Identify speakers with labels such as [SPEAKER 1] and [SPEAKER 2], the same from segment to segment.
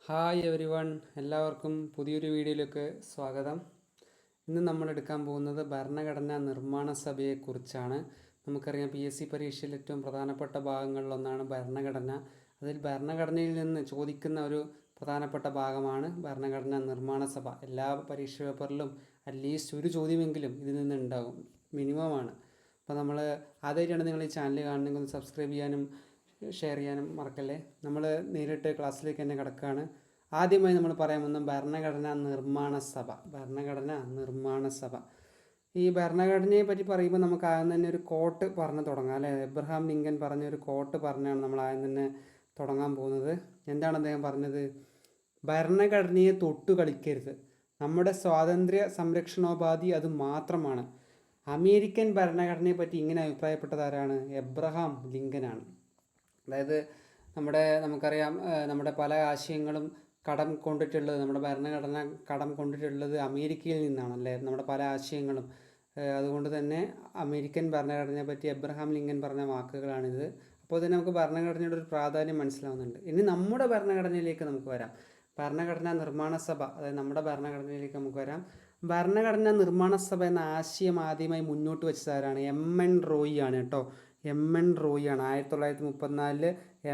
[SPEAKER 1] Hi every one, എല്ലാവർക്കും പുതിയൊരു വീഡിയോയിലേക്ക് സ്വാഗതം. ഇന്ന് നമ്മൾ എടുക്കാൻ പോകുന്നത് ഭരണഘടനാ നിർമ്മാണ സഭയെക്കുറിച്ചാണ്. നമുക്കറിയാം, PSC പരീക്ഷയിൽ ഏറ്റവും പ്രധാനപ്പെട്ട ഭാഗങ്ങളിലൊന്നാണ് ഭരണഘടന. അതിൽ ഭരണഘടനയിൽ നിന്ന് ചോദിക്കുന്ന ഒരു പ്രധാനപ്പെട്ട ഭാഗമാണ് ഭരണഘടനാ നിർമ്മാണ സഭ. എല്ലാ പരീക്ഷ പേപ്പറിലും അറ്റ്ലീസ്റ്റ് ഒരു ചോദ്യമെങ്കിലും ഇതിൽ നിന്ന് ഉണ്ടാകും, മിനിമമാണ്. അപ്പോൾ നമ്മൾ ആദ്യമായിട്ടാണ് നിങ്ങൾ ഈ ചാനൽ കാണുന്നെങ്കിൽ ഒന്ന് സബ്സ്ക്രൈബ് ചെയ്യാനും ഷെയർ ചെയ്യാനും മറക്കല്ലേ. നമ്മൾ നേരിട്ട് ക്ലാസ്സിലേക്ക് തന്നെ കിടക്കുകയാണ്. ആദ്യമായി നമ്മൾ പറയാൻ പോകുന്ന ഭരണഘടനാ നിർമ്മാണ സഭ. ഈ ഭരണഘടനയെ പറ്റി പറയുമ്പോൾ നമുക്ക് ആദ്യം തന്നെ ഒരു കോട്ട് പറഞ്ഞ് തുടങ്ങാം അല്ലേ. എബ്രഹാം ലിങ്കൻ പറഞ്ഞ ഒരു കോട്ട് പറഞ്ഞാണ് നമ്മൾ ആദ്യം തന്നെ തുടങ്ങാൻ പോകുന്നത്. എന്താണ് അദ്ദേഹം പറഞ്ഞത്? ഭരണഘടനയെ തൊട്ടു കളിക്കരുത്, നമ്മുടെ സ്വാതന്ത്ര്യ സംരക്ഷണോപാധി അത് മാത്രമാണ്. അമേരിക്കൻ ഭരണഘടനയെ പറ്റി ഇങ്ങനെ അഭിപ്രായപ്പെട്ടതാരാണ്? എബ്രഹാം ലിങ്കനാണ്. അതായത് നമുക്കറിയാം, നമ്മുടെ പല ആശയങ്ങളും കടം കൊണ്ടിട്ടുള്ളത്, നമ്മുടെ ഭരണഘടന കടം കൊണ്ടിട്ടുള്ളത് അമേരിക്കയിൽ നിന്നാണല്ലേ, നമ്മുടെ പല ആശയങ്ങളും. അതുകൊണ്ട് തന്നെ അമേരിക്കൻ ഭരണഘടനയെ പറ്റി എബ്രഹാം ലിങ്കൻ പറഞ്ഞ വാക്കുകളാണിത്. അപ്പോൾ തന്നെ നമുക്ക് ഭരണഘടനയുടെ ഒരു പ്രാധാന്യം മനസ്സിലാവുന്നുണ്ട്. ഇനി നമ്മുടെ ഭരണഘടനയിലേക്ക് നമുക്ക് വരാം. ഭരണഘടനാ നിർമ്മാണ സഭ, അതായത് നമ്മുടെ ഭരണഘടനയിലേക്ക് നമുക്ക് വരാം. ഭരണഘടനാ നിർമ്മാണ സഭ എന്ന ആശയം ആദ്യമായി മുന്നോട്ട് വെച്ചതാരാണ്? MN റോയി ആണ് കേട്ടോ. MN റോയി ആണ്. 1934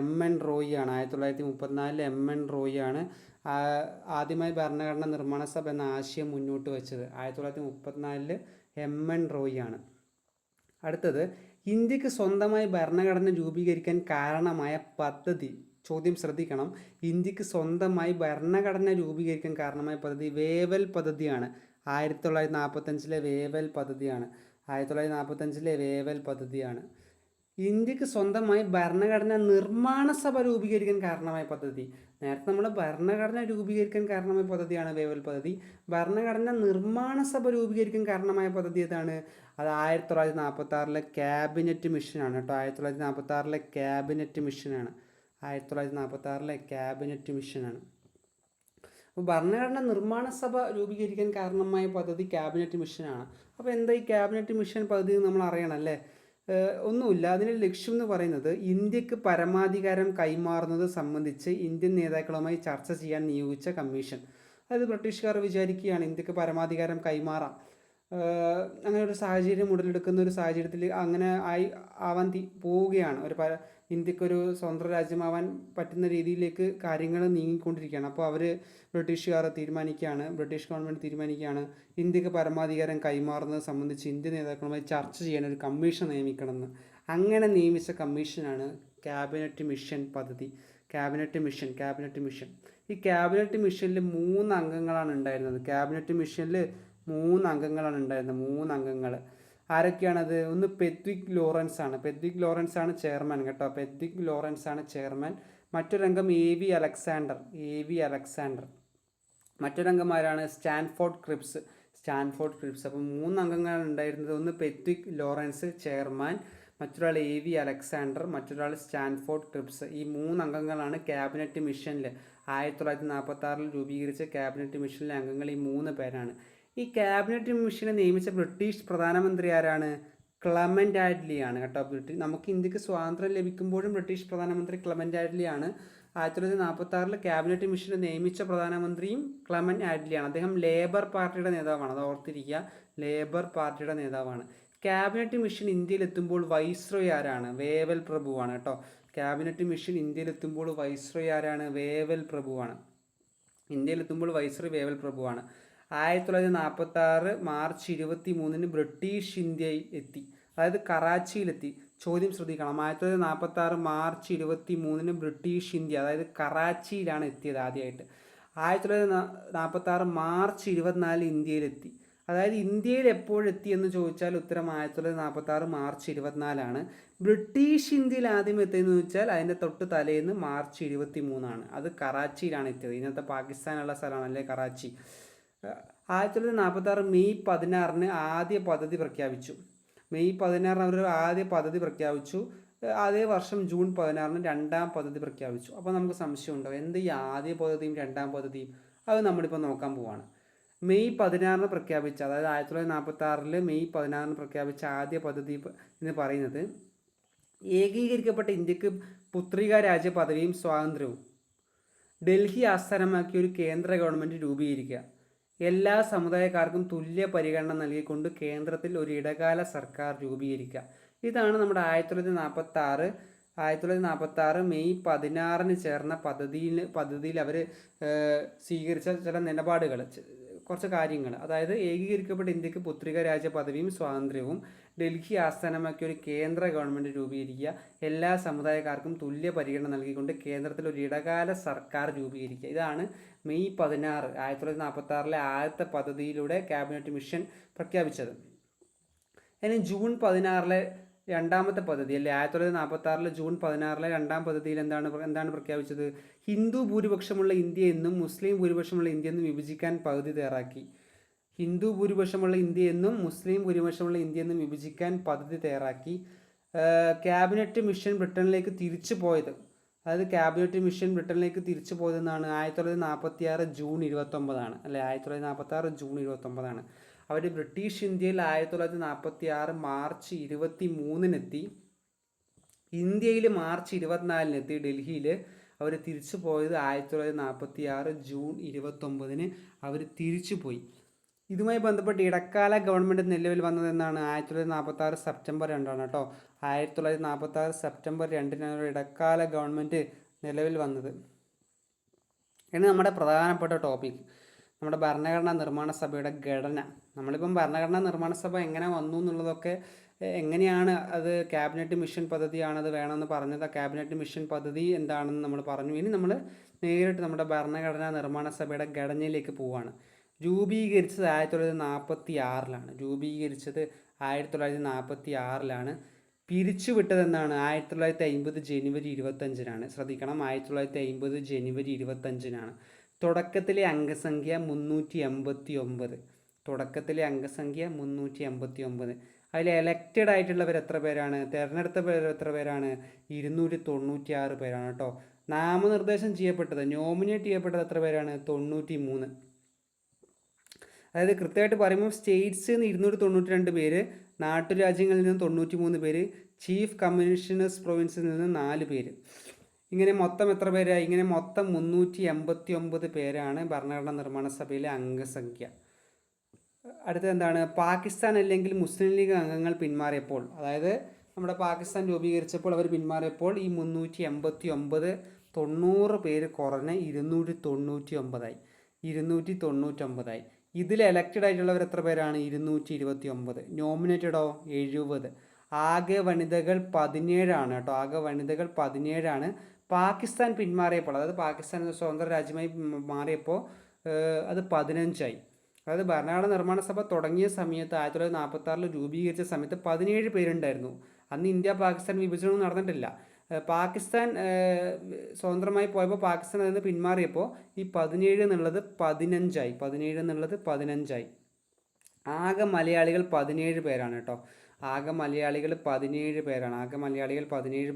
[SPEAKER 1] MN റോയി ആണ്. 1934 MN റോയി ആണ് ആദ്യമായി ഭരണഘടനാ നിർമ്മാണ സഭ എന്ന ആശയം മുന്നോട്ട് വെച്ചത്. 1934 MN റോയി ആണ്. അടുത്തത്, ഇന്ത്യക്ക് സ്വന്തമായി ഭരണഘടന രൂപീകരിക്കാൻ കാരണമായ പദ്ധതി. ചോദ്യം ശ്രദ്ധിക്കണം. ഇന്ത്യക്ക് സ്വന്തമായി ഭരണഘടന രൂപീകരിക്കാൻ കാരണമായ പദ്ധതി വേവൽ പദ്ധതിയാണ്. 1945 വേവൽ പദ്ധതിയാണ്. 1945 വേവൽ പദ്ധതിയാണ്. ഇന്ത്യക്ക് സ്വന്തമായി ഭരണഘടന നിർമ്മാണ സഭ രൂപീകരിക്കാൻ കാരണമായ പദ്ധതി. നേരത്തെ നമ്മൾ ഭരണഘടന രൂപീകരിക്കാൻ കാരണമായ പദ്ധതിയാണ് വേവൽ പദ്ധതി. ഭരണഘടന നിർമ്മാണ സഭ രൂപീകരിക്കാൻ കാരണമായ പദ്ധതി ഏതാണ്? അത് 1946 ക്യാബിനറ്റ് മിഷനാണ് കേട്ടോ. 1946 ക്യാബിനറ്റ് മിഷനാണ്. 1946 ക്യാബിനറ്റ് മിഷനാണ്. അപ്പോൾ ഭരണഘടന നിർമ്മാണ സഭ രൂപീകരിക്കാൻ കാരണമായ പദ്ധതി ക്യാബിനറ്റ് മിഷനാണ്. അപ്പോൾ എന്താ ഈ ക്യാബിനറ്റ് മിഷൻ പദ്ധതി നമ്മൾ അറിയണം അല്ലേ. ഒന്നുമില്ല, അതിൻ്റെ ലക്ഷ്യം എന്ന് പറയുന്നത് ഇന്ത്യക്ക് പരമാധികാരം കൈമാറുന്നത് സംബന്ധിച്ച് ഇന്ത്യൻ നേതാക്കളുമായി ചർച്ച ചെയ്യാൻ നിയോഗിച്ച കമ്മീഷൻ. അതായത് ബ്രിട്ടീഷുകാർ വിചാരിക്കുകയാണ് ഇന്ത്യക്ക് പരമാധികാരം കൈമാറാം, അങ്ങനെ ഒരു സാഹചര്യം ഉടലെടുക്കുന്ന ഒരു സാഹചര്യത്തിൽ അങ്ങനെ ആവാൻ പോവുകയാണ്. ഇന്ത്യക്കൊരു സ്വതന്ത്ര രാജ്യമാവാൻ പറ്റുന്ന രീതിയിലേക്ക് കാര്യങ്ങൾ നീങ്ങിക്കൊണ്ടിരിക്കുകയാണ്. അപ്പോൾ ബ്രിട്ടീഷ് ഗവൺമെൻറ് തീരുമാനിക്കുകയാണ് ഇന്ത്യക്ക് പരമാധികാരം കൈമാറുന്നത് സംബന്ധിച്ച് ഇന്ത്യൻ നേതാക്കളുമായി ചർച്ച ചെയ്യാൻ ഒരു കമ്മീഷൻ നിയമിക്കണമെന്ന്. അങ്ങനെ നിയമിച്ച കമ്മീഷനാണ് ക്യാബിനറ്റ് മിഷൻ പദ്ധതി. Cabinet mission. ഈ ക്യാബിനറ്റ് മിഷനിൽ 3 അംഗങ്ങളാണ് ഉണ്ടായിരുന്നത്. ക്യാബിനറ്റ് മിഷനിൽ 3 അംഗങ്ങളാണ് ഉണ്ടായിരുന്നത്. 3 അംഗങ്ങൾ ആരൊക്കെയാണത്? ഒന്ന് പെദ്വിക് ലോറൻസ് ആണ് ചെയർമാൻ കേട്ടോ. പെദ്വിക് ലോറൻസ് ആണ് ചെയർമാൻ. മറ്റൊരംഗം AV അലക്സാണ്ടർ. മറ്റൊരംഗമാരാണ് സ്റ്റാൻഫോർഡ് ക്രിപ്സ്. അപ്പം 3 അംഗങ്ങളാണ് ഉണ്ടായിരുന്നത്. ഒന്ന് പെദ്വിക് ലോറൻസ് ചെയർമാൻ, മറ്റൊരാൾ AV അലക്സാണ്ടർ, മറ്റൊരാൾ സ്റ്റാൻഫോർഡ് ക്രിപ്സ്. ഈ 3 അംഗങ്ങളാണ് ക്യാബിനറ്റ് മിഷനിൽ 1946 രൂപീകരിച്ച ക്യാബിനറ്റ് മിഷനിലെ അംഗങ്ങൾ. ഈ 3 പേരാണ്. ഈ ക്യാബിനറ്റ് മിഷനെ നിയമിച്ച ബ്രിട്ടീഷ് പ്രധാനമന്ത്രി ആരാണ്? ക്ലെമന്റ് ആറ്റ്ലി ആണ് കേട്ടോ. നമുക്ക് ഇന്ത്യക്ക് സ്വാതന്ത്ര്യം ലഭിക്കുമ്പോഴും ബ്രിട്ടീഷ് പ്രധാനമന്ത്രി ക്ലെമന്റ് ആറ്റ്ലി ആണ്. 1946 ക്യാബിനറ്റ് മിഷനെ നിയമിച്ച പ്രധാനമന്ത്രിയും ക്ലെമന്റ് ആറ്റ്ലി ആണ്. അദ്ദേഹം ലേബർ പാർട്ടിയുടെ നേതാവാണ്. അത് ഓർത്തിരിക്കുക, ലേബർ പാർട്ടിയുടെ നേതാവാണ്. ക്യാബിനറ്റ് മിഷൻ ഇന്ത്യയിലെത്തുമ്പോൾ വൈസ്രോയി ആരാണ്? വേവൽ പ്രഭുവാണ് കേട്ടോ. ക്യാബിനറ്റ് മിഷൻ ഇന്ത്യയിലെത്തുമ്പോൾ വൈസ്രോയി ആരാണ്? വേവൽ പ്രഭുവാണ്. 1946 മാർച്ച് 23 ബ്രിട്ടീഷ് ഇന്ത്യയിൽ എത്തി, അതായത് കറാച്ചിയിലെത്തി. ചോദ്യം ശ്രദ്ധിക്കണം. 1946 മാർച്ച് 23 ബ്രിട്ടീഷ് ഇന്ത്യ, അതായത് കറാച്ചിയിലാണ് എത്തിയത് ആദ്യമായിട്ട്. 1946 മാർച്ച് 24 ഇന്ത്യയിലെത്തി. അതായത് ഇന്ത്യയിൽ എപ്പോഴെത്തി എന്ന് ചോദിച്ചാൽ ഉത്തരം 1946 മാർച്ച് 24 ബ്രിട്ടീഷ് ഇന്ത്യയിൽ ആദ്യം എത്തിയെന്ന് ചോദിച്ചാൽ അതിൻ്റെ തൊട്ട് തലേന്ന് മാർച്ച് 23 അത് കറാച്ചിയിലാണ് എത്തിയത്. ഇന്നത്തെ പാകിസ്ഥാനുള്ള സ്ഥലമാണല്ലേ കറാച്ചി. 1946 മെയ് 16 ആദ്യ പദ്ധതി പ്രഖ്യാപിച്ചു. അവർ ആദ്യ പദ്ധതി പ്രഖ്യാപിച്ചു. അതേ വർഷം ജൂൺ 16 രണ്ടാം പദ്ധതി പ്രഖ്യാപിച്ചു. അപ്പോൾ നമുക്ക് സംശയമുണ്ടോ എന്ത് ഈ ആദ്യ പദ്ധതിയും രണ്ടാം പദ്ധതിയും? അത് നമ്മളിപ്പോൾ നോക്കാൻ പോവാണ്. മെയ് 16 പ്രഖ്യാപിച്ച, അതായത് 1946 മെയ് 16 പ്രഖ്യാപിച്ച ആദ്യ പദ്ധതി എന്ന് പറയുന്നത് ഏകീകരിക്കപ്പെട്ട ഇന്ത്യക്ക് പുത്രിക രാജ്യ പദവിയും സ്വാതന്ത്ര്യവും. ഡൽഹി ആസ്ഥാനമാക്കി ഒരു കേന്ദ്ര ഗവൺമെൻറ് രൂപീകരിക്കുക. എല്ലാ സമുദായക്കാർക്കും തുല്യ പരിഗണന നൽകിക്കൊണ്ട് കേന്ദ്രത്തിൽ ഒരു ഇടകാല സർക്കാർ രൂപീകരിക്കുക. ഇതാണ് നമ്മുടെ 1946 മെയ് 16 ചേർന്ന പദ്ധതിയിൽ അവർ സ്വീകരിച്ച ചില നിലപാടുകൾ, കുറച്ച് കാര്യങ്ങൾ. അതായത് ഏകീകരിക്കപ്പെട്ട ഇന്ത്യക്ക് പുത്രിക രാജ്യ പദവിയും സ്വാതന്ത്ര്യവും, ഡൽഹി ആസ്ഥാനമാക്കി ഒരു കേന്ദ്ര ഗവൺമെൻറ് രൂപീകരിക്കുക, എല്ലാ സമുദായക്കാർക്കും തുല്യ പരിഗണന നൽകിക്കൊണ്ട് കേന്ദ്രത്തിൽ ഒരു ഇടകാല സർക്കാർ രൂപീകരിക്കുക. ഇതാണ് മെയ് 16 1946 ആദ്യത്തെ പദ്ധതിയിലൂടെ ക്യാബിനറ്റ് മിഷൻ പ്രഖ്യാപിച്ചത്. ഇനി ജൂൺ 16 രണ്ടാമത്തെ പദ്ധതി അല്ലേ, 1946 ജൂൺ 16 രണ്ടാം പദ്ധതിയിൽ എന്താണ് പ്രഖ്യാപിച്ചത്? ഹിന്ദു ഭൂരിപക്ഷമുള്ള ഇന്ത്യ എന്നും മുസ്ലിം ഭൂരിപക്ഷമുള്ള ഇന്ത്യ എന്നും വിഭജിക്കാൻ പദ്ധതി തയ്യാറാക്കി. ഹിന്ദു ഭൂരിപക്ഷമുള്ള ഇന്ത്യ എന്നും മുസ്ലിം ഭൂരിപക്ഷമുള്ള ഇന്ത്യ എന്നും വിഭജിക്കാൻ പദ്ധതി തയ്യാറാക്കി. ക്യാബിനറ്റ് മിഷൻ ബ്രിട്ടനിലേക്ക് തിരിച്ചു പോയത്, അതായത് ക്യാബിനറ്റ് മിഷൻ ബ്രിട്ടനിലേക്ക് തിരിച്ചു പോയതെന്നാണ് 1946 ജൂൺ 29 അല്ലേ, 1946 ജൂൺ 29 അവർ ബ്രിട്ടീഷ് ഇന്ത്യയിൽ 1946 മാർച്ച് 23 ഇന്ത്യയിൽ മാർച്ച് 24 ഡൽഹിയിൽ അവർ തിരിച്ചു പോയത് 1946 ജൂൺ 29 അവർ തിരിച്ചു പോയി. ഇതുമായി ബന്ധപ്പെട്ട് ഇടക്കാല ഗവൺമെൻറ് നിലവിൽ വന്നതെന്നാണ് 1946 സെപ്റ്റംബർ 2 കേട്ടോ. 1946 സെപ്റ്റംബർ 2 ഇടക്കാല ഗവൺമെൻറ് നിലവിൽ വന്നത്. ഇനി നമ്മുടെ പ്രധാനപ്പെട്ട ടോപ്പിക്, നമ്മുടെ ഭരണഘടനാ നിർമ്മാണ സഭയുടെ ഘടന. നമ്മളിപ്പം ഭരണഘടനാ നിർമ്മാണ സഭ എങ്ങനെ വന്നു എന്നുള്ളതൊക്കെ, എങ്ങനെയാണ് അത് ക്യാബിനറ്റ് മിഷൻ പദ്ധതിയാണ് അത് വേണമെന്ന് പറഞ്ഞത്, ക്യാബിനറ്റ് മിഷൻ പദ്ധതി എന്താണെന്ന് നമ്മൾ പറഞ്ഞു. ഇനി നമ്മൾ നേരിട്ട് നമ്മുടെ ഭരണഘടനാ നിർമ്മാണ സഭയുടെ ഘടനയിലേക്ക് പോവുകയാണ്. രൂപീകരിച്ചത് 1946 രൂപീകരിച്ചത് 1946 പിരിച്ചുവിട്ടതെന്നാണ് 1950 ജനുവരി 25 ശ്രദ്ധിക്കണം, 1950 ജനുവരി 25 തുടക്കത്തിലെ അംഗസംഖ്യ 389. തുടക്കത്തിലെ അംഗസംഖ്യ 389. അതിൽ എലക്റ്റഡ് ആയിട്ടുള്ളവർ എത്ര പേരാണ്? തിരഞ്ഞെടുത്തവർ എത്ര പേരാണ്? 296 പേരാണ് കേട്ടോ. നാമനിർദ്ദേശം ചെയ്യപ്പെട്ടത്, നോമിനേറ്റ് ചെയ്യപ്പെട്ടത് എത്ര പേരാണ്? 93. അതായത് കൃത്യമായിട്ട് പറയുമ്പോൾ സ്റ്റേറ്റ്സിൽ നിന്ന് 292 പേര്, നാട്ടുരാജ്യങ്ങളിൽ നിന്ന് 93 പേര്, ചീഫ് കമ്മീഷണേഴ്സ് പ്രൊവിൻസിൽ നിന്ന് 4 പേര്. ഇങ്ങനെ മൊത്തം എത്ര പേരായി? ഇങ്ങനെ മൊത്തം 389 പേരാണ് ഭരണഘടനാ നിർമ്മാണ സഭയിലെ അംഗസംഖ്യ. അടുത്തത് എന്താണ്? പാകിസ്ഥാൻ അല്ലെങ്കിൽ മുസ്ലിം ലീഗ് അംഗങ്ങൾ പിന്മാറിയപ്പോൾ, അതായത് നമ്മുടെ പാകിസ്ഥാൻ രൂപീകരിച്ചപ്പോൾ അവർ പിന്മാറിയപ്പോൾ ഈ 389 90 പേര് കുറഞ്ഞ് 299 ഇതിൽ എലക്റ്റഡ് ആയിട്ടുള്ളവർ എത്ര പേരാണ്? 229. നോമിനേറ്റഡോ 70. ആകെ വനിതകൾ 17 കേട്ടോ. ആകെ വനിതകൾ 17. പാകിസ്ഥാൻ പിന്മാറിയപ്പോൾ, അതായത് പാകിസ്ഥാൻ സ്വതന്ത്ര രാജ്യമായി മാറിയപ്പോൾ അത് 15. അതായത് ഭരണഘടനാ നിർമ്മാണ സഭ തുടങ്ങിയ സമയത്ത് 1946 രൂപീകരിച്ച സമയത്ത് 17 പേരുണ്ടായിരുന്നു. അന്ന് ഇന്ത്യ പാകിസ്ഥാൻ വിഭജനം നടന്നിട്ടില്ല. പാകിസ്ഥാൻ സ്വതന്ത്രമായി പോയപ്പോൾ പാകിസ്ഥാൻ അതിൽ നിന്ന് പിന്മാറിയപ്പോൾ ഈ 17 എന്നുള്ളത് 15 ആകെ മലയാളികൾ 17 പേരാണ് കേട്ടോ. ആകെ മലയാളികൾ 17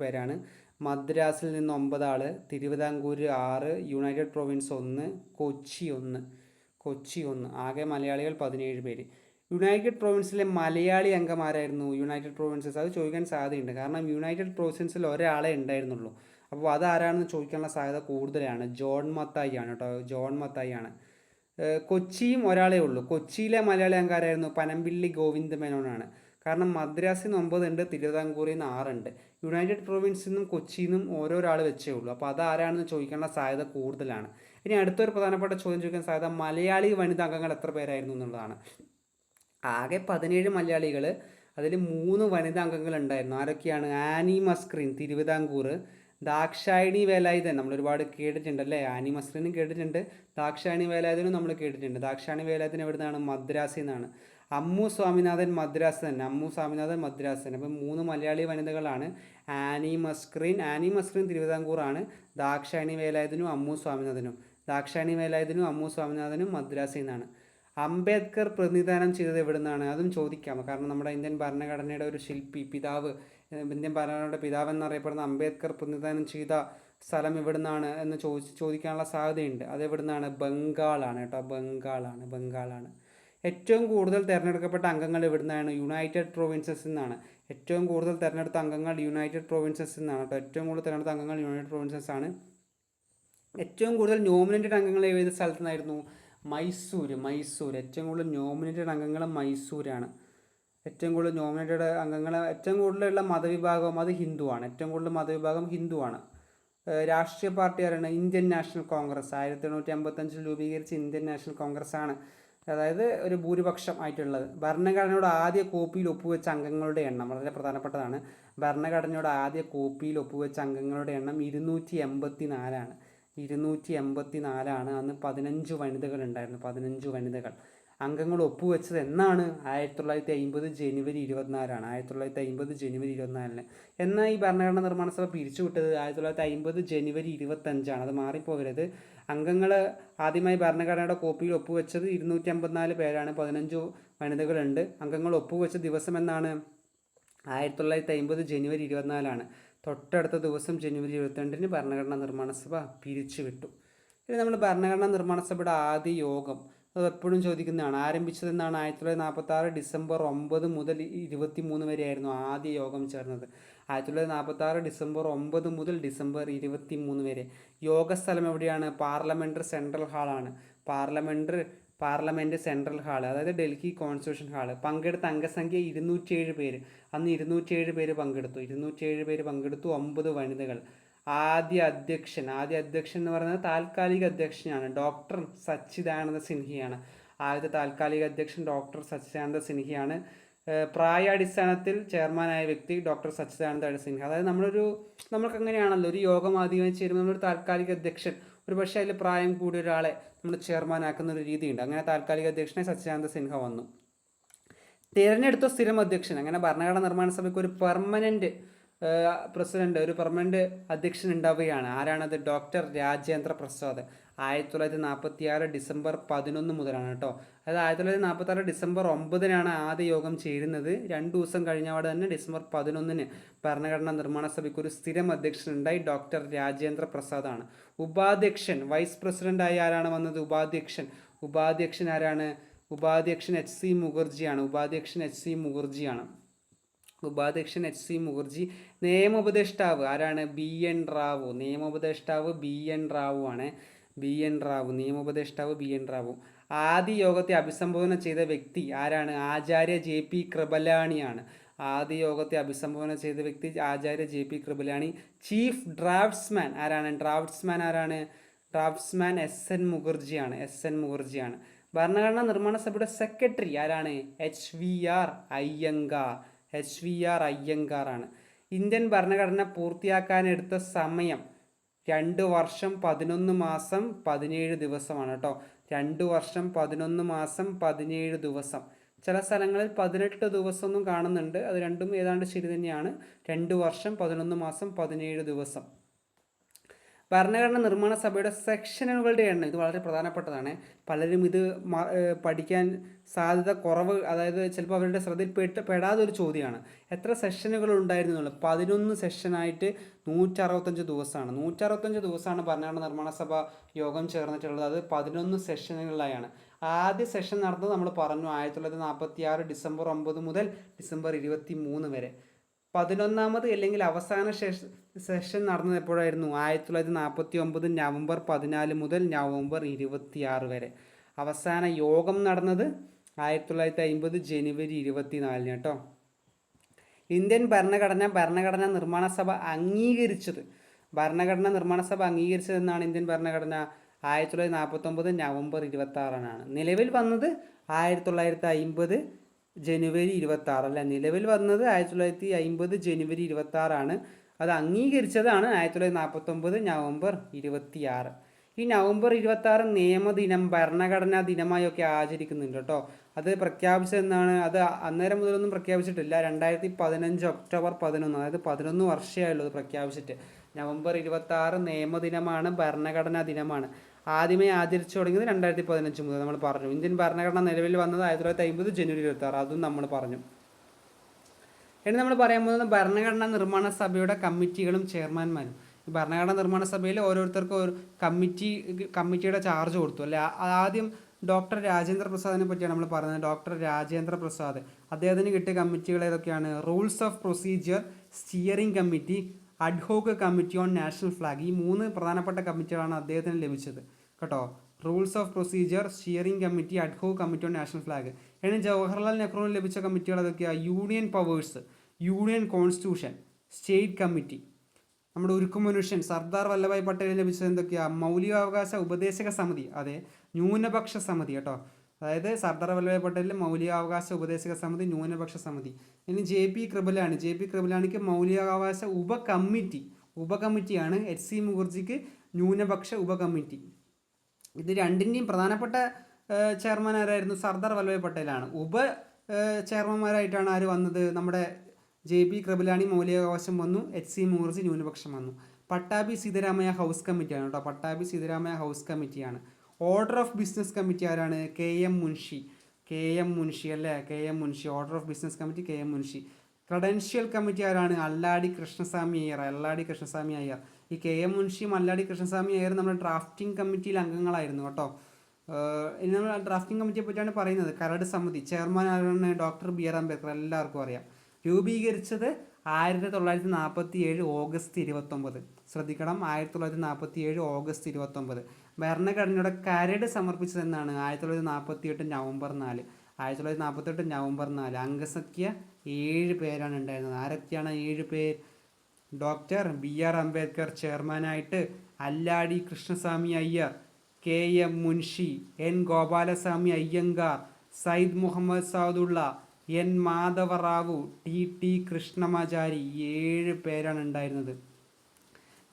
[SPEAKER 1] പേരാണ്. മദ്രാസിൽ നിന്ന് 9 ആൾ, തിരുവിതാംകൂർ 6, യുണൈറ്റഡ് പ്രൊവിൻസ് 1, കൊച്ചി 1. ആകെ മലയാളികൾ 17 പേര്. യുണൈറ്റഡ് പ്രൊവിൻസിലെ മലയാളി അംഗമാരായിരുന്നു യുണൈറ്റഡ് പ്രൊവിൻസസ്? അത് ചോദിക്കാൻ സാധ്യതയുണ്ട്. കാരണം യുണൈറ്റഡ് പ്രൊവിൻസിൽ ഒരാളെ ഉണ്ടായിരുന്നുള്ളൂ. അപ്പോൾ അതാരാണെന്ന് ചോദിക്കാനുള്ള സാധ്യത കൂടുതലാണ്. ജോൺ മത്തായി ആണ് കേട്ടോ. ജോൺ മത്തായി ആണ്. കൊച്ചിയും ഒരാളേ ഉള്ളൂ. കൊച്ചിയിലെ മലയാളി അംഗമാരായിരുന്നു പനമ്പിള്ളി ഗോവിന്ദ മേനോനാണ്. കാരണം മദ്രാസിൽ നിന്ന് 9 ഉണ്ട്, തിരുവിതാംകൂറിൽ നിന്ന് 6 ഉണ്ട്. യുണൈറ്റഡ് പ്രൊവിൻസിൽ നിന്നും കൊച്ചിയിൽ നിന്നും ഓരോരാൾ വെച്ചേ ഉള്ളൂ. അപ്പോൾ അതാരാണെന്ന് ചോദിക്കാനുള്ള സാധ്യത കൂടുതലാണ്. ഇനി അടുത്തൊരു പ്രധാനപ്പെട്ട ചോദ്യം ചോദിക്കാൻ സാധ്യത മലയാളി വനിതാ അംഗങ്ങൾ എത്ര പേരായിരുന്നു എന്നുള്ളതാണ്. ആകെ 17 മലയാളികൾ, അതിൽ 3 വനിതാ അംഗങ്ങൾ ഉണ്ടായിരുന്നു. ആരൊക്കെയാണ്? ആനി മസ്ക്രീൻ തിരുവിതാംകൂർ, ദാക്ഷായണി വേലായുധൻ നമ്മൾ ഒരുപാട് കേട്ടിട്ടുണ്ട് അല്ലേ. ആനി മസ്ക്രീനും കേട്ടിട്ടുണ്ട്, ദാക്ഷായണി വേലായുധനും നമ്മൾ കേട്ടിട്ടുണ്ട്. ദാക്ഷായണി വേലായുധൻ എവിടെ നിന്നാണ്? മദ്രാസിൽ നിന്നാണ്. അമ്മു സ്വാമിനാഥൻ മദ്രാസ് തന്നെ. അപ്പം 3 മലയാളി വനിതകളാണ്. ആനി മസ്ക്രീൻ തിരുവിതാംകൂറാണ്. ദാക്ഷായണി വേലായുധനും അമ്മു സ്വാമിനാഥനും മദ്രാസിൽ നിന്നാണ്. അംബേദ്കർ പ്രതിനിധാനം ചെയ്തത് എവിടെ നിന്നാണ്? അതും ചോദിക്കാം. കാരണം നമ്മുടെ ഇന്ത്യൻ ഭരണഘടനയുടെ ഒരു ശില്പി, ഇന്ത്യൻ ഭരണഘടനയുടെ പിതാവ് എന്നറിയപ്പെടുന്ന അംബേദ്കർ പ്രതിനിധാനം ചെയ്ത സ്ഥലം എവിടെ നിന്നാണ് എന്ന് ചോദിക്കാനുള്ള സാധ്യതയുണ്ട്. അതെവിടെ നിന്നാണ്? ബംഗാളാണ് കേട്ടോ. ബംഗാളാണ്. ഏറ്റവും കൂടുതൽ തിരഞ്ഞെടുക്കപ്പെട്ട അംഗങ്ങൾ എവിടെ നിന്നാണ്? യുണൈറ്റഡ് പ്രൊവിൻസസിൽ നിന്നാണ്. ഏറ്റവും കൂടുതൽ തിരഞ്ഞെടുത്ത അംഗങ്ങൾ യുണൈറ്റഡ് പ്രൊവിൻസസിൽ നിന്നാണ് കേട്ടോ. ഏറ്റവും കൂടുതൽ തിരഞ്ഞെടുത്ത അംഗങ്ങൾ യുണൈറ്റഡ് പ്രൊവിൻസസ് ആണ്. ഏറ്റവും കൂടുതൽ നോമിനേറ്റഡ് അംഗങ്ങൾ ഏത് സ്ഥലത്തു നിന്നായിരുന്നു? മൈസൂർ. ഏറ്റവും കൂടുതൽ നോമിനേറ്റഡ് അംഗങ്ങൾ മൈസൂരാണ്. ഏറ്റവും കൂടുതൽ നോമിനേറ്റഡ് അംഗങ്ങൾ, ഏറ്റവും കൂടുതലുള്ള മതവിഭാഗം അത് ഹിന്ദുവാണ്. ഏറ്റവും കൂടുതൽ മതവിഭാഗം ഹിന്ദുവാണ്. രാഷ്ട്രീയ പാർട്ടി ആരാണ്? Indian national Congress. 1855 രൂപീകരിച്ച ഇന്ത്യൻ നാഷണൽ കോൺഗ്രസ് ആണ്, അതായത് ഒരു ഭൂരിപക്ഷം ആയിട്ടുള്ളത്. ഭരണഘടനയുടെ ആദ്യ കോപ്പിയിൽ ഒപ്പുവെച്ച അംഗങ്ങളുടെ എണ്ണം വളരെ പ്രധാനപ്പെട്ടതാണ്. ഭരണഘടനയുടെ ആദ്യ കോപ്പിയിൽ ഒപ്പുവെച്ച അംഗങ്ങളുടെ എണ്ണം 284 284. അന്ന് 15 വനിതകൾ ഉണ്ടായിരുന്നു. 15 വനിതകൾ അംഗങ്ങൾ ഒപ്പുവെച്ചത് എന്നാണ്? 1950 ജനുവരി 24. 1950 ജനുവരി 24. എന്നാൽ ഈ ഭരണഘടനാ നിർമ്മാണ സഭ പിരിച്ചുവിട്ടത് 1950 ജനുവരി 25. അത് മാറിപ്പോകരുത്. അംഗങ്ങൾ ആദ്യമായി ഭരണഘടനയുടെ കോപ്പിയിൽ ഒപ്പുവെച്ചത് 254 പേരാണ്. 15 വനിതകളുണ്ട്. അംഗങ്ങൾ ഒപ്പുവെച്ച ദിവസം എന്നാണ്? 1950 ജനുവരി 24. തൊട്ടടുത്ത ദിവസം ജനുവരി 22 ഭരണഘടനാ നിർമ്മാണ സഭ പിരിച്ചുവിട്ടു. ഇനി നമ്മൾ ഭരണഘടനാ നിർമ്മാണ സഭയുടെ ആദ്യ യോഗം അത് എപ്പോഴും ചോദിക്കുന്നതാണ്. ആരംഭിച്ചതെന്നാണ്? 1946 ഡിസംബർ 9 മുതൽ 23 വരെയായിരുന്നു ആദ്യ യോഗം ചേർന്നത്. 1946 ഡിസംബർ 9 മുതൽ ഡിസംബർ 23 വരെ. യോഗസ്ഥലം എവിടെയാണ്? പാർലമെൻറ്റ് സെൻട്രൽ ഹാളാണ്. പാർലമെൻറ്റ് സെൻട്രൽ ഹാൾ, അതായത് ഡൽഹി കോൺസ്റ്റിറ്റ്യൂഷൻ ഹാള്. പങ്കെടുത്ത അംഗസംഖ്യ 207 പേര്. അന്ന് 207 പേര് പങ്കെടുത്തു. 207 പേര് പങ്കെടുത്തു. 9 വനിതകൾ. ആദ്യ അധ്യക്ഷൻ എന്ന് പറയുന്നത് താൽക്കാലിക അധ്യക്ഷനാണ്. ഡോക്ടർ സച്ചിദാനന്ദ സിൻഹയാണ്. ആദ്യത്തെ താൽക്കാലിക അധ്യക്ഷൻ ഡോക്ടർ സച്ചിദാനന്ദ സിൻഹയാണ്. പ്രായാടിസ്ഥാനത്തിൽ ചെയർമാനായ വ്യക്തി ഡോക്ടർ സച്ചിദാനന്ദ സിൻഹ. അതായത് നമ്മൾക്ക് അങ്ങനെയാണല്ലോ, ഒരു യോഗം ആദ്യമായി ചേരുമ്പോൾ നമ്മളൊരു താൽക്കാലിക അധ്യക്ഷൻ, ഒരു പക്ഷേ അതിൽ പ്രായം കൂടിയ ഒരാളെ നമ്മൾ ചെയർമാനാക്കുന്ന ഒരു രീതിയുണ്ട്. അങ്ങനെ താൽക്കാലിക അധ്യക്ഷനെ സച്ചിദാനന്ദ സിൻഹ വന്നു. തിരഞ്ഞെടുത്ത സ്ഥിരം അധ്യക്ഷൻ, അങ്ങനെ ഭരണഘടനാ നിർമ്മാണ സഭയ്ക്ക് ഒരു പെർമനൻറ്റ് പ്രസിഡന്റ്, ഒരു പെർമനൻറ്റ് അധ്യക്ഷൻ ഉണ്ടാവുകയാണ്. ആരാണത്? ഡോക്ടർ രാജേന്ദ്ര പ്രസാദ്. 1946 ഡിസംബർ 11 മുതലാണ് കേട്ടോ. അതായത് 1946 ഡിസംബർ 9 ആദ്യ യോഗം ചേരുന്നത്. 2 ദിവസം കഴിഞ്ഞപാട് തന്നെ ഡിസംബർ 11 ഭരണഘടനാ നിർമ്മാണ സഭയ്ക്ക് ഒരു സ്ഥിരം അധ്യക്ഷൻ ഉണ്ടായി. ഡോക്ടർ രാജേന്ദ്ര പ്രസാദാണ്. ഉപാധ്യക്ഷൻ, വൈസ് പ്രസിഡന്റായി ആരാണ് വന്നത്? ഉപാധ്യക്ഷൻ ആരാണ്? ഉപാധ്യക്ഷൻ എച്ച് സി മുഖർജിയാണ്. നിയമോപദേഷ്ടാവ് ആരാണ്? B N Rao. നിയമോപദേഷ്ടാവ് ബി എൻ റാവു. ആദ്യ യോഗത്തെ അഭിസംബോധന ചെയ്ത വ്യക്തി ആരാണ്? ആചാര്യ ജെ പി കൃപലാണിയാണ്. ആദ്യ യോഗത്തെ അഭിസംബോധന ചെയ്ത വ്യക്തി Acharya J P Kripalani. Chief draftsman ആരാണ്? ഡ്രാഫ്റ്റ്സ്മാൻ എസ് എൻ മുഖർജിയാണ്. ഭരണഘടനാ നിർമ്മാണ സഭയുടെ സെക്രട്ടറി ആരാണ്? എച്ച് വി ആർ അയ്യങ്കാറാണ്. ഇന്ത്യൻ ഭരണഘടന പൂർത്തിയാക്കാനെടുത്ത സമയം 2 വർഷം 11 മാസം 17 ദിവസമാണ് കേട്ടോ. 2 വർഷം 11 മാസം 17 ദിവസം. ചില സ്ഥലങ്ങളിൽ 18 ദിവസമൊന്നും കാണുന്നുണ്ട്. അത് രണ്ടും ഏതാണ്ട് ശരി തന്നെയാണ്. 2 വർഷം 11 മാസം 17 ദിവസം. ഭരണഘടനാ നിർമ്മാണ സഭയുടെ സെക്ഷനുകളുടെ എണ്ണം, ഇത് വളരെ പ്രധാനപ്പെട്ടതാണ്. പലരും ഇത് പഠിക്കാൻ സാധ്യത കുറവ്, അതായത് ചിലപ്പോൾ അവരുടെ ശ്രദ്ധയിൽ പെടാതൊരു ചോദ്യമാണ്. എത്ര സെഷനുകൾ ഉണ്ടായിരുന്നു എന്നുള്ളത്? 11 സെഷനായിട്ട് 165 ദിവസമാണ്. 165 ദിവസമാണ് ഭരണഘടനാ നിർമ്മാണ സഭ യോഗം ചേർന്നിട്ടുള്ളത്. അത് 11 സെഷനുകളിലായാണ്. ആദ്യ സെഷൻ നടന്നത് നമ്മൾ പറഞ്ഞു 1946 ഡിസംബർ 9 മുതൽ ഡിസംബർ 23 വരെ. 11ാമത് അല്ലെങ്കിൽ അവസാന സെഷൻ നടന്നത് എപ്പോഴായിരുന്നു? 1949 നവംബർ 14 മുതൽ നവംബർ 26 വരെ. അവസാന യോഗം നടന്നത് 1950 ജനുവരി 24 കേട്ടോ. ഇന്ത്യൻ ഭരണഘടനാ നിർമ്മാണ സഭ അംഗീകരിച്ചത് എന്നാണ് ഇന്ത്യൻ ഭരണഘടന 1949 നവംബർ 26 നിലവിൽ വന്നത് 1950 ജനുവരി 26 അല്ല, നിലവിൽ വന്നത് 1950 ജനുവരി 26 അത് അംഗീകരിച്ചതാണ് 1949 നവംബർ 26. ഈ നവംബർ 26 നിയമദിനം, ഭരണഘടനാ ദിനമായൊക്കെ ആചരിക്കുന്നുണ്ട് കേട്ടോ. അത് പ്രഖ്യാപിച്ചതെന്നാണ്? അത് അന്നേരം മുതലൊന്നും പ്രഖ്യാപിച്ചിട്ടില്ല. 2015 ഒക്ടോബർ 11, അതായത് 11 വർഷമായുള്ളൂ അത് പ്രഖ്യാപിച്ചിട്ട്. നവംബർ 26 നിയമദിനമാണ്, ഭരണഘടനാ ദിനമാണ്. ആദ്യമേ ആചരിച്ചു തുടങ്ങിയത് 2015 മുതൽ നമ്മൾ പറഞ്ഞു. ഇന്ത്യൻ ഭരണഘടന നിലവിൽ വന്നത് 1950 ജനുവരി 26, അതും നമ്മൾ പറഞ്ഞു. ഇനി നമ്മൾ പറയാൻ പോകുന്നത് ഭരണഘടനാ നിർമ്മാണ സഭയുടെ കമ്മിറ്റികളും ചെയർമാൻമാരും. ഈ ഭരണഘടനാ നിർമ്മാണ സഭയിൽ ഓരോരുത്തർക്കും ഒരു കമ്മിറ്റിയുടെ ചാർജ് കൊടുത്തു അല്ലേ. ആദ്യം ഡോക്ടർ രാജേന്ദ്ര പ്രസാദിനെ പറ്റിയാണ് നമ്മൾ പറയുന്നത്. ഡോക്ടർ രാജേന്ദ്ര പ്രസാദ്, അദ്ദേഹത്തിന് കിട്ടിയ കമ്മിറ്റികൾ ഏതൊക്കെയാണ്? Rules of procedure, steering committee, ad hoc committee on national flag. ഈ 3 പ്രധാനപ്പെട്ട കമ്മിറ്റികളാണ് അദ്ദേഹത്തിന് ലഭിച്ചത് കേട്ടോ. Rules of procedure, steering committee, ad hoc committee on national flag. ഇനി ജവഹർലാൽ നെഹ്റുവിന് ലഭിച്ച കമ്മിറ്റികൾ അതൊക്കെയാണ്: union powers, union constitution, state committee. നമ്മുടെ ഉരുക്കു മനുഷ്യൻ സർദാർ വല്ലഭായ് പട്ടേലിന് ലഭിച്ചത് എന്തൊക്കെയാണ്? മൗലികാവകാശ ഉപദേശക സമിതി, അതെ, ന്യൂനപക്ഷ സമിതി കേട്ടോ. അതായത് സർദാർ വല്ലഭായ് പട്ടേലിന് മൗലികാവകാശ ഉപദേശക സമിതി, ന്യൂനപക്ഷ സമിതി. ഇനി JP കൃപലാനിക്ക് മൗലികാവകാശ ഉപകമ്മിറ്റിയാണ്. HC മുഖർജിക്ക് ന്യൂനപക്ഷ ഉപകമ്മിറ്റി. ഇത് രണ്ടിൻ്റെയും പ്രധാനപ്പെട്ട ചെയർമാൻ ആരായിരുന്നു? സർദാർ വല്ലഭായ് പട്ടേലാണ്. ചെയർമാൻമാരായിട്ടാണ് ആര് വന്നത്? നമ്മുടെ JP കൃപലാനി മൗലികാവകാശം വന്നു, HC മുഖർജി ന്യൂനപക്ഷം വന്നു. പട്ടാഭി സീതാരാമയ്യ ഹൗസ് കമ്മിറ്റിയാണ് കേട്ടോ. പട്ടാഭി സീതാരാമയ്യ ഹൗസ് കമ്മിറ്റിയാണ്. ഓർഡർ ഓഫ് ബിസിനസ് കമ്മിറ്റി ആരാണ്? KM മുൻഷി അല്ലേ? KM Munshi. Order of business committee KM Munshi. Credential committee ആരാണ്? അല്ലാടി കൃഷ്ണസ്വാമി അയ്യർ. ഈ KM മുൻഷിയും അല്ലാടി കൃഷ്ണസ്വാമി അയ്യർ നമ്മുടെ ഡ്രാഫ്റ്റിംഗ് കമ്മിറ്റിയിൽ അംഗങ്ങളായിരുന്നു കേട്ടോ. ഇനി നമ്മൾ ഡ്രാഫ്റ്റിംഗ് കമ്മിറ്റിയെ പറ്റിയാണ് പറയുന്നത്. കരട് സമിതി ചെയർമാൻ ആരാണ്? ഡോക്ടർ BR അംബേദ്കർ, എല്ലാവർക്കും അറിയാം. രൂപീകരിച്ചത് 1947 ഓഗസ്റ്റ് 29. ശ്രദ്ധിക്കണം, 1947 ഓഗസ്റ്റ് 29. ഭരണഘടനയുടെ കരട് സമർപ്പിച്ചത് എന്നാണ്? 1948 നവംബർ 4. 1948 നവംബർ 4. അംഗസംഖ്യ 7 പേരാണ് ഉണ്ടായിരുന്നത്. ആരൊക്കെയാണ് 7 പേർ? ഡോക്ടർ BR അംബേദ്കർ ചെയർമാനായിട്ട്, Alladi Krishnaswami Iyer, KM Munshi, N Gopalaswami Ayyangar, Syed Muhammad Saadulla, N Madhava Rao, TT Krishnamachari. 7 പേരാണ് ഉണ്ടായിരുന്നത്.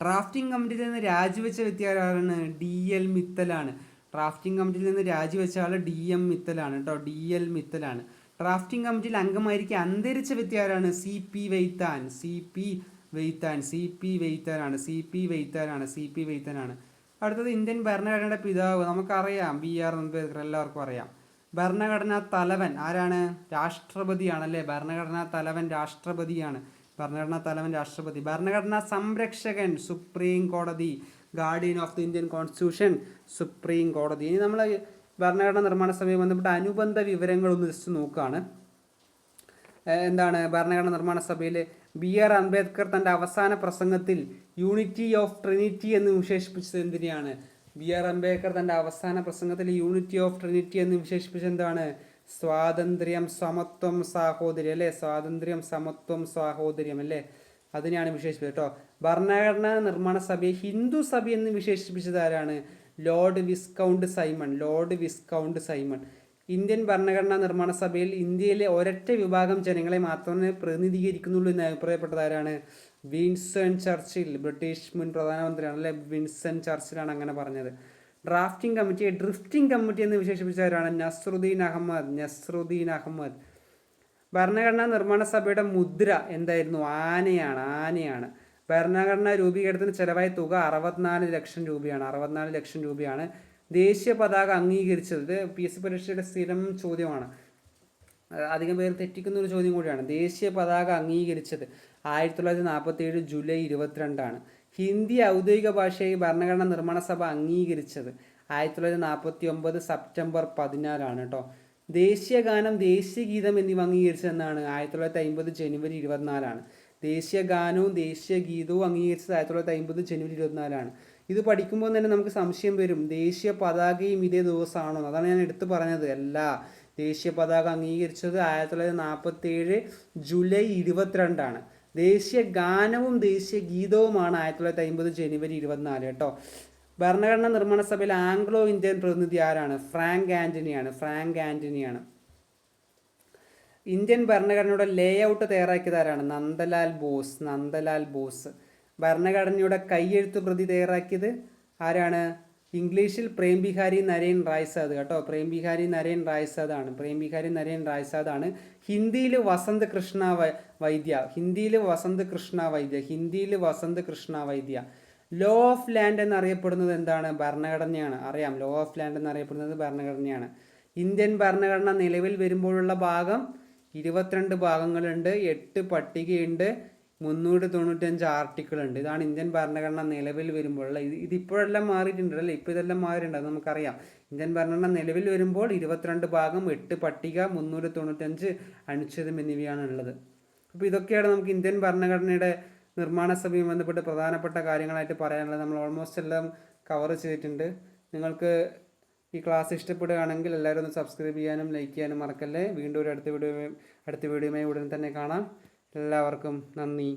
[SPEAKER 1] ഡ്രാഫ്റ്റിംഗ് കമ്മിറ്റിയിൽ നിന്ന് രാജിവെച്ച വ്യക്തി ആരാണ്? DL മിത്തലാണ്. ഡ്രാഫ്റ്റിംഗ് കമ്മിറ്റിയിൽ നിന്ന് രാജിവെച്ച ആൾ DM മിത്തലാണ് കേട്ടോ. DL മിത്തലാണ്. ഡ്രാഫ്റ്റിംഗ് കമ്മിറ്റിയിൽ അംഗമായിരിക്കും അന്തരിച്ച വ്യക്തി ആരാണ്? CP വെയ്ത്താനാണ്. അടുത്തത് ഇന്ത്യൻ ഭരണഘടനയുടെ പിതാവ് നമുക്കറിയാം, BR അംബേദ്കർ, എല്ലാവർക്കും അറിയാം. ഭരണഘടനാ തലവൻ ആരാണ്? രാഷ്ട്രപതിയാണല്ലേ. ഭരണഘടനാ തലവൻ രാഷ്ട്രപതിയാണ്. ഭരണഘടനാ സംരക്ഷകൻ സുപ്രീം കോടതി. Guardian of the Indian constitution supreme കോടതി. ഇനി നമ്മൾ ഭരണഘടനാ നിർമ്മാണ സഭയുമായി ബന്ധപ്പെട്ട അനുബന്ധ വിവരങ്ങളൊന്ന് ജസ്റ്റ് നോക്കുകയാണ്. എന്താണ് ഭരണഘടനാ നിർമ്മാണ സഭയിൽ BR അംബേദ്കർ തൻ്റെ അവസാന പ്രസംഗത്തിൽ യൂണിറ്റി ഓഫ് ട്രിനിറ്റി എന്ന് വിശേഷിപ്പിച്ചത് എന്തിനെയാണ്? BR അംബേദ്കർ തൻ്റെ അവസാന പ്രസംഗത്തിൽ യൂണിറ്റി ഓഫ് ട്രിനിറ്റി എന്ന് വിശേഷിപ്പിച്ചത് എന്താണ്? സ്വാതന്ത്ര്യം, സമത്വം, സാഹോദര്യം അല്ലേ. സ്വാതന്ത്ര്യം, സമത്വം, സാഹോദര്യം അല്ലേ, അതിനെയാണ് വിശേഷിപ്പിച്ചത് കേട്ടോ. ഭരണഘടനാ നിർമ്മാണ സഭയെ ഹിന്ദു സഭ എന്ന് വിശേഷിപ്പിച്ചത് ആരാണ്? Lord viscount Simon. ഇന്ത്യൻ ഭരണഘടനാ നിർമ്മാണ സഭയിൽ ഇന്ത്യയിലെ ഒരൊറ്റ വിഭാഗം ജനങ്ങളെ മാത്രമേ പ്രതിനിധീകരിക്കുന്നുള്ളൂ എന്ന് അഭിപ്രായപ്പെട്ടത് ആരാണ്? വിൻസ്റ്റൺ ചർച്ചിൽ, ബ്രിട്ടീഷ് മുൻ പ്രധാനമന്ത്രിയാണ് അല്ലേ. വിൻസ്റ്റൺ ചർച്ചിലാണ് അങ്ങനെ പറഞ്ഞത്. ഡ്രാഫ്റ്റിംഗ് കമ്മിറ്റിയെ ഡ്രിഫ്റ്റിംഗ് കമ്മിറ്റി എന്ന് വിശേഷിപ്പിച്ചവരാണ്? നസ്രുദ്ദീൻ അഹമ്മദ്. ഭരണഘടനാ നിർമ്മാണ സഭയുടെ മുദ്ര എന്തായിരുന്നു? ആനയാണ്. ഭരണഘടനാ രൂപീകരണത്തിന് ചെലവായ തുക 64 ലക്ഷം രൂപയാണ്. ദേശീയ പതാക അംഗീകരിച്ചത് PSC പരീക്ഷയുടെ സ്ഥിരം ചോദ്യമാണ്, അധികം പേര് തെറ്റിക്കുന്ന ഒരു ചോദ്യം കൂടിയാണ്. ദേശീയ പതാക അംഗീകരിച്ചത് 1947 ജൂലൈ 22. ഹിന്ദി ഔദ്യോഗിക ഭാഷയായി ഭരണഘടനാ നിർമ്മാണ സഭ അംഗീകരിച്ചത് 1949 സെപ്റ്റംബർ 14 കേട്ടോ. ദേശീയ ഗാനം, ദേശീയ ഗീതം എന്നിവ അംഗീകരിച്ചത് എന്നാണ്? 1950 ജനുവരി 24. ദേശീയ ഗാനവും ദേശീയ ഗീതവും അംഗീകരിച്ചത് 1950 ജനുവരി 24. ഇത് പഠിക്കുമ്പോൾ തന്നെ നമുക്ക് സംശയം വരും, ദേശീയ പതാകയും ഇതേ ദിവസമാണോ? അതാണ് ഞാൻ എടുത്തു പറഞ്ഞത്. അല്ല, ദേശീയ പതാക അംഗീകരിച്ചത് 1947 ജൂലൈ 22. ദേശീയ ഗാനവും ദേശീയ ഗീതവുമാണ് 1950 ജനുവരി 24 കേട്ടോ. ഭരണഘടനാ നിർമ്മാണ സഭയിൽ ആംഗ്ലോ ഇന്ത്യൻ പ്രതിനിധി ആരാണ്? ഫ്രാങ്ക് ആന്റണിയാണ്. ഇന്ത്യൻ ഭരണഘടനയുടെ ലേ ഔട്ട് തയ്യാറാക്കിയത് ആരാണ്? നന്ദലാൽ ബോസ്. ഭരണഘടനയുടെ കയ്യെഴുത്ത് പ്രതി തയ്യാറാക്കിയത് ആരാണ്? ഇംഗ്ലീഷിൽ പ്രേം ബിഹാരി നരേൻ റായ്സാദ് കേട്ടോ. പ്രേം ബിഹാരി നരേൻ റായ്സാദാണ്. ഹിന്ദിയിൽ വസന്ത് കൃഷ്ണ വൈദ്യ. ലോ ഓഫ് ലാൻഡ് എന്നറിയപ്പെടുന്നത് എന്താണ്? ഭരണഘടനയാണ്. അറിയാം, ലോ ഓഫ് ലാൻഡ് എന്നറിയപ്പെടുന്നത് ഭരണഘടനയാണ്. ഇന്ത്യൻ ഭരണഘടന നിലവിൽ വരുമ്പോഴുള്ള ഭാഗം 22 ഭാഗങ്ങളുണ്ട്, 8 പട്ടികയുണ്ട്, 395 ആർട്ടിക്കിൾ ഉണ്ട്. ഇതാണ് ഇന്ത്യൻ ഭരണഘടന നിലവിൽ വരുമ്പോഴുള്ള. ഇതിപ്പോഴെല്ലാം മാറിയിട്ടുണ്ടല്ലേ, ഇപ്പോൾ ഇതെല്ലാം മാറിയിട്ടുണ്ട്, അത് നമുക്കറിയാം. ഇന്ത്യൻ ഭരണഘടന നിലവിൽ വരുമ്പോൾ 22 ഭാഗം, 8 പട്ടിക, 395 അനുച്ഛേദം എന്നിവയാണ് ഉള്ളത്. അപ്പോൾ ഇതൊക്കെയാണ് നമുക്ക് ഇന്ത്യൻ ഭരണഘടനയുടെ നിർമ്മാണ സഭയുമായി ബന്ധപ്പെട്ട് പ്രധാനപ്പെട്ട കാര്യങ്ങളായിട്ട് പറയാനുള്ളത് നമ്മൾ ഓൾമോസ്റ്റ് എല്ലാം കവർ ചെയ്തിട്ടുണ്ട്. നിങ്ങൾക്ക് ഈ ക്ലാസ് ഇഷ്ടപ്പെടുകയാണെങ്കിൽ എല്ലാവരും ഒന്ന് സബ്സ്ക്രൈബ് ചെയ്യാനും ലൈക്ക് ചെയ്യാനും മറക്കല്ലേ. വീണ്ടും ഒരു അടുത്ത വീഡിയോയുമായി ഉടൻ തന്നെ കാണാം. എല്ലാവർക്കും നന്ദി.